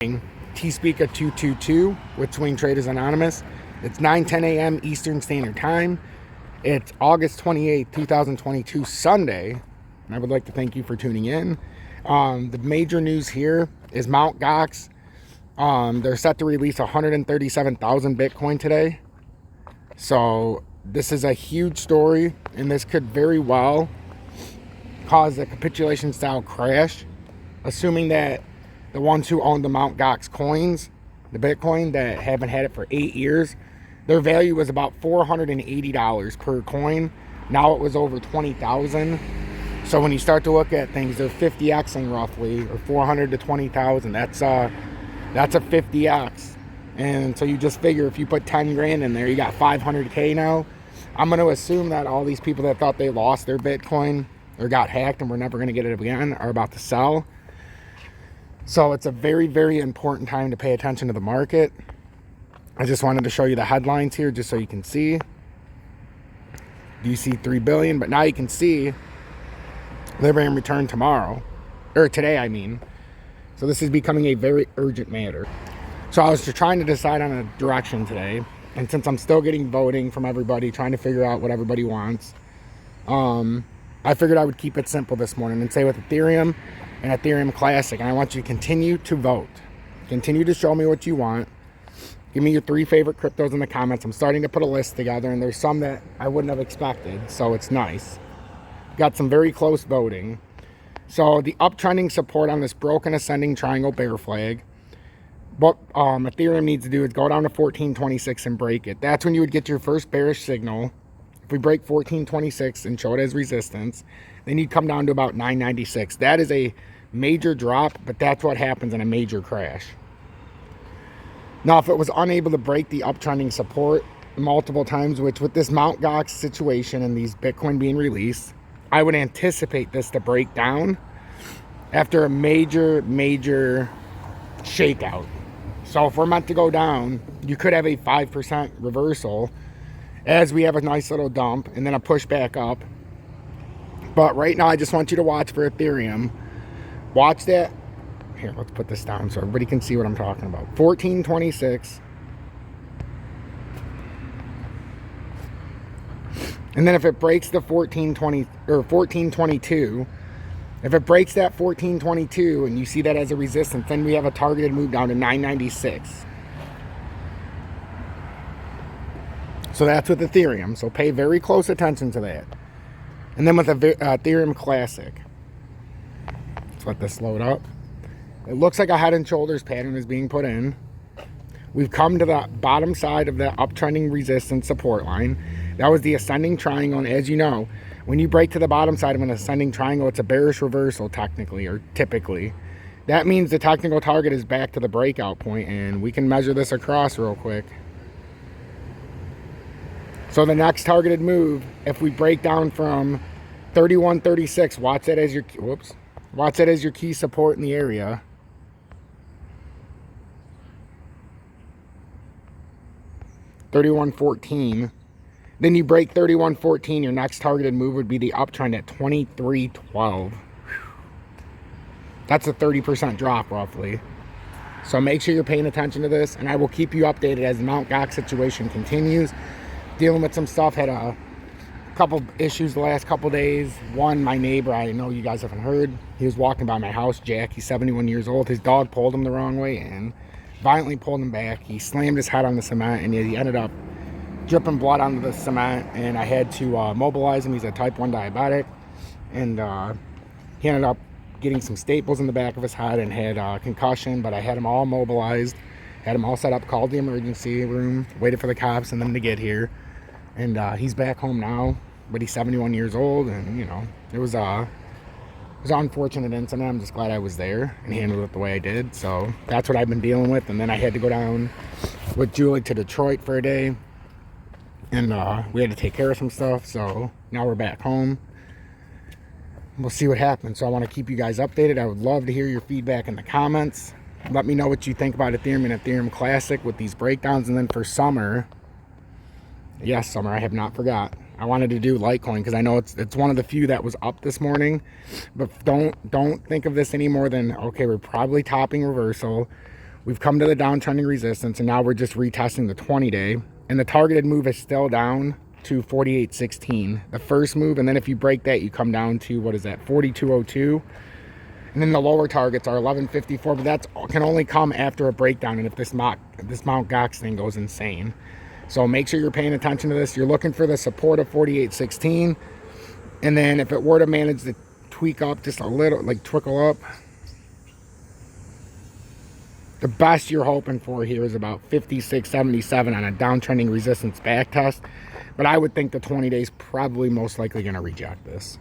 T-Speaker 222 with Swing Traders Anonymous. It's 9:10 a.m. Eastern Standard Time. It's August 28th, 2022, Sunday. And I would like to thank you for tuning in. The major news here is Mt. Gox. They're set to release 137,000 Bitcoin today. So this is a huge story, and this could very well cause a capitulation style crash, assuming that the ones who own the Mt. Gox coins, the Bitcoin that haven't had it for 8 years, their value was about $480 per coin. Now it was over 20,000. So when you start to look at things, they're 50xing roughly, or 400 to 20,000. That's a 50x. And so you just figure if you put 10 grand in there, you got 500K now. I'm going to assume that all these people that thought they lost their Bitcoin or got hacked and were never going to get it again are about to sell. So it's a very, very important time to pay attention to the market. I just wanted to show you the headlines here just so you can see. DC 3 billion, but now you can see Liberian return tomorrow, or today I mean. So this is becoming a very urgent matter. So I was just trying to decide on a direction today, and since I'm still getting voting from everybody, trying to figure out what everybody wants, I figured I would keep it simple this morning and say with Ethereum and Ethereum Classic, and I want you to continue to vote. Continue to show me what you want. Give me your 3 favorite cryptos in the comments. I'm starting to put a list together, and there's some that I wouldn't have expected, so it's nice. Got some very close voting. So the uptrending support on this broken ascending triangle bear flag, what Ethereum needs to do is go down to 1426 and break it. That's when you would get your first bearish signal. If we break 1426 and show it as resistance, then you'd come down to about 996. That is a major drop, but that's what happens in a major crash. Now, if it was unable to break the uptrending support multiple times, which with this Mt. Gox situation and these Bitcoin being released, I would anticipate this to break down after a major, major shakeout. So if we're meant to go down, you could have a 5% reversal as we have a nice little dump and then a push back up. But right now, I just want you to watch for Ethereum. Watch that. Here, let's put this down so everybody can see what I'm talking about. 1426. And then if it breaks the 1420 or 1422, if it breaks that 1422 and you see that as a resistance, then we have a targeted move down to 996. So that's with Ethereum. So pay very close attention to that. And then with Ethereum Classic, let's let this load up. It looks like a head and shoulders pattern is being put in. We've come to the bottom side of the uptrending resistance support line. That was the ascending triangle. And as you know, when you break to the bottom side of an ascending triangle, it's a bearish reversal technically, or typically. That means the technical target is back to the breakout point, and we can measure this across real quick. So the next targeted move, if we break down from 3136, watch that as your key support in the area. $31.14. Then you break 31.14, your next targeted move would be the uptrend at 23.12. That's a 30% drop roughly. So make sure you're paying attention to this, and I will keep you updated as the Mt. Gox situation continues. Dealing with some stuff, had a couple issues the last couple days. One, my neighbor, I know you guys haven't heard, he was walking by my house, Jack, he's 71 years old. His dog pulled him the wrong way and violently pulled him back. He slammed his head on the cement, and he ended up dripping blood onto the cement, and I had to mobilize him. He's a type 1 diabetic, and he ended up getting some staples in the back of his head and had concussion, but I had him all mobilized, had him all set up, called the emergency room, waited for the cops and them to get here. And he's back home now, but he's 71 years old, and, you know, it was an unfortunate incident. I'm just glad I was there and handled it the way I did. So that's what I've been dealing with. And then I had to go down with Julie to Detroit for a day, and we had to take care of some stuff. So now we're back home. We'll see what happens. So I want to keep you guys updated. I would love to hear your feedback in the comments. Let me know what you think about Ethereum and Ethereum Classic with these breakdowns. And then for summer, yes, summer, I have not forgot. I wanted to do Litecoin because I know it's one of the few that was up this morning. But don't think of this any more than, okay, we're probably topping reversal. We've come to the downtrending resistance, and now we're just retesting the 20-day. And the targeted move is still down to 48.16, the first move. And then if you break that, you come down to, what is that, 42.02. And then the lower targets are 11.54, but that can only come after a breakdown and if this Mt. Gox thing goes insane. So make sure you're paying attention to this. You're looking for the support of 48.16. And then if it were to manage to tweak up just a little, like trickle up, the best you're hoping for here is about 56.77 on a downtrending resistance back test. But I would think the 20 days probably most likely going to reject this.